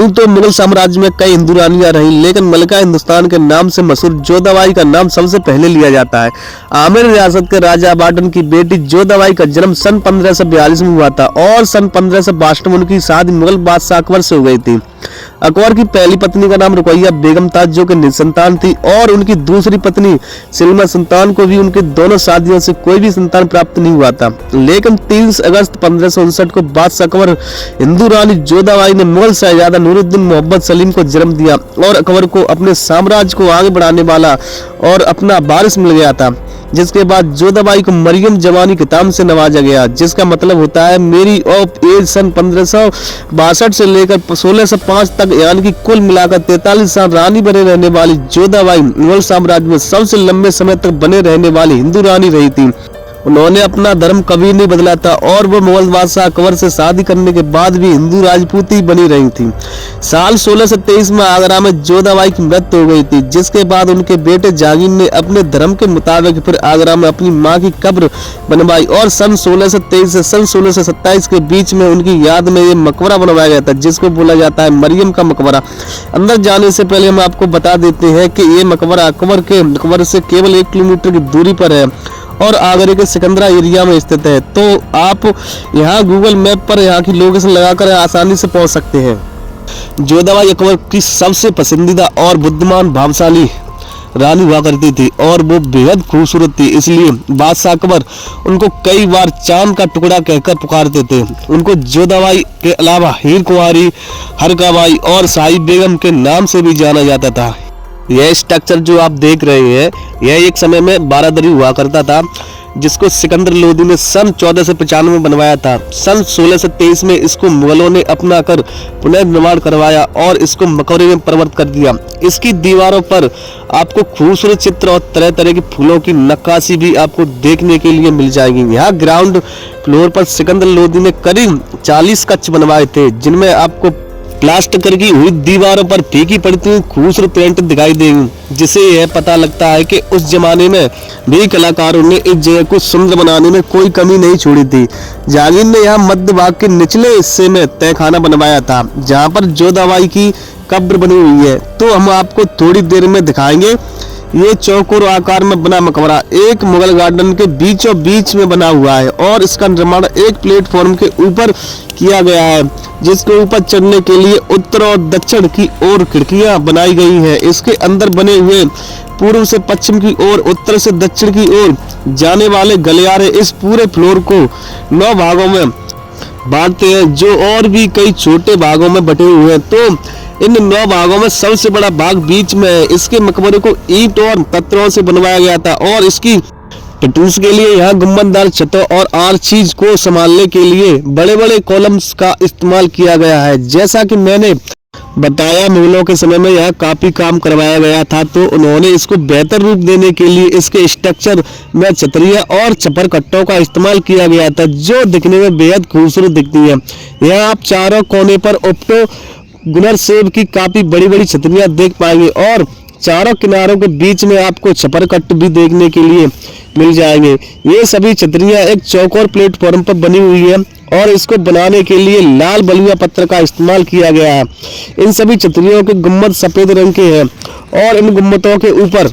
यूं तो मुगल साम्राज्य में कई हिंदू रानियां रही, लेकिन मलिका हिंदुस्तान के नाम से मशहूर जोधाबाई का नाम सबसे पहले लिया जाता है। आमेर रियासत के राजा बाटन की बेटी जोधाबाई का जन्म सन 1542 में हुआ था और सन 1562 में उनकी शादी मुगल बादशाह अकबर से हो गई थी। अकबर की पहली पत्नी का नाम रुकैया बेगम था, जो कि निसंतान थी, और उनकी दूसरी पत्नी सलीमा सुल्तान को भी उनकी दोनों शादियों से कोई भी संतान प्राप्त नहीं हुआ था। लेकिन 30 अगस्त 1559 को बादशाह अकबर हिंदू रानी जोधाबाई ने मुगल शहजादा नूरुद्दीन मोहम्मद सलीम को जन्म दिया और अकबर को अपने साम्राज्य को आगे बढ़ाने वाला और अपना वारिस मिल गया था। जिसके बाद जोधाबाई को मरियम जवानी खिताब से नवाजा गया, जिसका मतलब होता है मेरी ऑफ एज। सन 1562 से लेकर 1605 तक यानी कि कुल मिलाकर 43 साल रानी बने रहने वाली जोधाबाई मुगल साम्राज्य में सबसे लंबे समय तक बने रहने वाली हिंदू रानी रही थी। उन्होंने अपना धर्म कभी नहीं बदला था और वो मुगल बादशाह अकबर से शादी करने के बाद भी हिंदू राजपूती बनी रही थी। साल 1623 में आगरा में जोधाबाई की मृत्यु हो गई थी, जिसके बाद उनके बेटे जहांगीर ने अपने धर्म के मुताबिक फिर आगरा में अपनी मां की कब्र बनवाई और सन 1623 से सन 1627 के बीच में उनकी याद में ये मकबरा बनवाया गया था, जिसको बोला जाता है मरियम का मकबरा। अंदर जाने से पहले हम आपको बता देते हैं कि ये मकबरा अकबर के मकबरे से केवल 1 किलोमीटर की दूरी पर है और आगरे के सिकंदरा एरिया में स्थित है। तो आप यहाँ गूगल मैप पर यहाँ की लोकेशन लगाकर आसानी से पहुँच सकते हैं। जोधाबाई अकबर की सबसे पसंदीदा और बुद्धिमान भावशाली रानी हुआ करती थी और वो बेहद खूबसूरत थी, इसलिए बादशाह अकबर उनको कई बार चांद का टुकड़ा कहकर पुकारते थे। उनको जोधाबाई के अलावा हीर कुंवारी, हरकाबाई और शाही बेगम के नाम से भी जाना जाता था। यह स्ट्रक्चर जो आप देख रहे हैं, यह एक समय में बारादरी हुआ करता था, जिसको सिकंदर लोदी ने सन 1495 में बनवाया था। सन 1623 में इसको मुगलों ने अपना कर पुनर्निर्माण करवाया और इसको मकबरे में परिवर्तित कर दिया। इसकी दीवारों पर आपको खूबसूरत चित्र और तरह तरह के फूलों की नक्काशी भी आपको देखने के लिए मिल जाएगी। यहाँ ग्राउंड फ्लोर पर सिकंदर लोदी ने करीब 40 कक्ष बनवाए थे, जिनमें आपको प्लास्टर की हुई दीवारों पर फीकी पड़ती हुई खूबसूरत पेंट दिखाई देंगी, जिससे यह पता लगता है कि उस जमाने में भी कलाकारों ने इस जगह को सुंदर बनाने में कोई कमी नहीं छोड़ी थी। जहांगीर ने यहाँ मध्य भाग के निचले हिस्से में तहखाना बनवाया था, जहाँ पर जोधाबाई की कब्र बनी हुई है। तो हम आपको थोड़ी देर में दिखाएंगे। ये चौकोर आकार में बना मकबरा एक मुगल गार्डन के बीचों बीच में बना हुआ है और इसका निर्माण एक प्लेटफॉर्म के ऊपर किया गया है, जिसके ऊपर चढ़ने के लिए उत्तर और दक्षिण की ओर खिड़कियां बनाई गई हैं। इसके अंदर बने हुए पूर्व से पश्चिम की ओर, उत्तर से दक्षिण की ओर जाने वाले गलियारे इस पूरे फ्लोर को 9 भागों में बांटते हैं, जो और भी कई छोटे भागों में बटे हुए हैं। तो इन 9 भागों में सबसे बड़ा भाग बीच में है। इसके मकबरे को ईंट और पत्थरों से बनवाया गया था और इसकी पिटूस के लिए यहाँ गुंबददार छतों और आर्चीज को संभालने के लिए बड़े बड़े कॉलम्स का इस्तेमाल किया गया है। जैसा कि मैंने बताया, मुगलों के समय में यहाँ काफी काम करवाया गया था, तो उन्होंने इसको बेहतर रूप देने के लिए इसके स्ट्रक्चर में छतरियां और छपर कट्टों का इस्तेमाल किया गया था, जो दिखने में बेहद खूबसूरत दिखती है। यहाँ आप चारों कोने पर ओप्टो गुनर सेब की काफी बड़ी बड़ी छतरियां देख पाएंगे और चारों किनारों के बीच में आपको छपर कट्ट भी देखने के लिए मिल जाएंगे। ये सभी छतरियां एक चौकोर प्लेटफॉर्म पर बनी हुई है और इसको बनाने के लिए लाल बलुआ पत्थर का इस्तेमाल किया गया है। इन सभी छतरियों के गुम्बद सफेद रंग के हैं और इन गुम्बदों के ऊपर